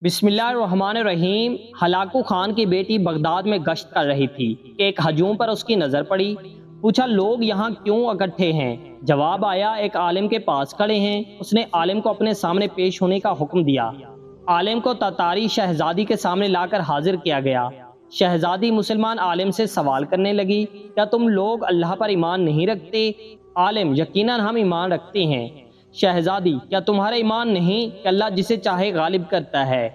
बिस्मिल्लाहिर्रहमानिर्रहीम। हलाकू खान की बेटी बगदाद में गश्त कर रही थी कि एक हजूम पर उसकी नज़र पड़ी। पूछा, लोग यहाँ क्यों इकट्ठे हैं? जवाब आया, एक आलिम के पास खड़े हैं। उसने आलिम को अपने सामने पेश होने का हुक्म दिया। आलिम को ततारी शहजादी के सामने लाकर हाजिर किया गया। शहजादी मुसलमान आलिम से सवाल करने लगी, क्या तुम लोग अल्लाह पर ईमान नहीं रखते? आलिम, यकीनन हम ईमान रखते हैं। शहजादी, क्या तुम्हारा ईमान नहीं कि अल्लाह जिसे चाहे गालिब करता है?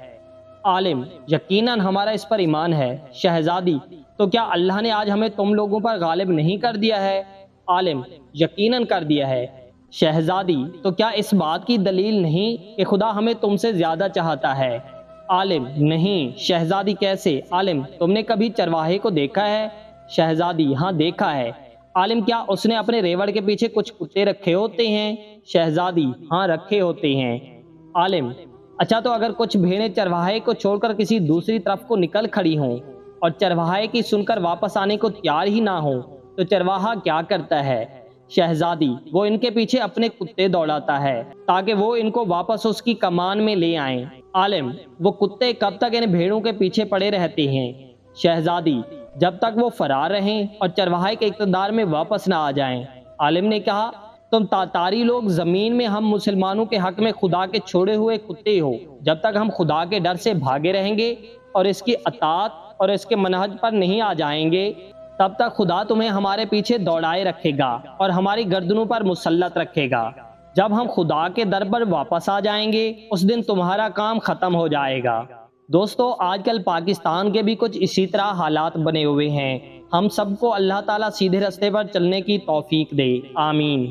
आलिम, यकीनन हमारा इस पर ईमान है। शहजादी, तो क्या अल्लाह ने आज हमें तुम लोगों पर गालिब नहीं कर दिया है? आलिम, यकीनन कर दिया है। शहजादी, तो क्या इस बात की दलील नहीं कि खुदा हमें तुमसे ज्यादा चाहता है? आलिम, नहीं। शहजादी, कैसे? आलिम, तुमने कभी चरवाहे को देखा है? शहजादी, हाँ देखा है। आलिम, क्या उसने अपने रेवड़ के पीछे कुछ कुत्ते रखे होते हैं? शहजादी, हाँ रखे होते हैं। आलिम, अच्छा, तो अगर कुछ भेड़ें चरवाहे को छोड़कर किसी दूसरी तरफ को निकल खड़ी हों और चरवाहे की सुनकर वापस आने को तैयार ही ना हो, तो चरवाहा क्या करता है? शहजादी, वो इनके पीछे अपने कुत्ते दौड़ाता है ताकि वो इनको वापस उसकी कमान में ले आएं। आलिम, वो कुत्ते कब तक इन भेड़ों के पीछे पड़े रहते हैं? शहजादी, जब तक वो फरार रहें और चरवाहे के इक़्तिदार में वापस ना आ जाएं। आलिम ने कहा, तुम तातारी लोग जमीन में हम मुसलमानों के हक में खुदा के छोड़े हुए कुत्ते हो। जब तक हम खुदा के डर से भागे रहेंगे और इसकी अतात और इसके मनहज पर नहीं आ जाएंगे, तब तक खुदा तुम्हें हमारे पीछे दौड़ाए रखेगा और हमारी गर्दनों पर मुसल्लत रखेगा। जब हम खुदा के दर पर वापस आ जाएंगे, उस दिन तुम्हारा काम खत्म हो जाएगा। दोस्तों, आजकल पाकिस्तान के भी कुछ इसी तरह हालात बने हुए हैं। हम सबको अल्लाह ताला सीधे रास्ते पर चलने की तौफीक दे। आमीन।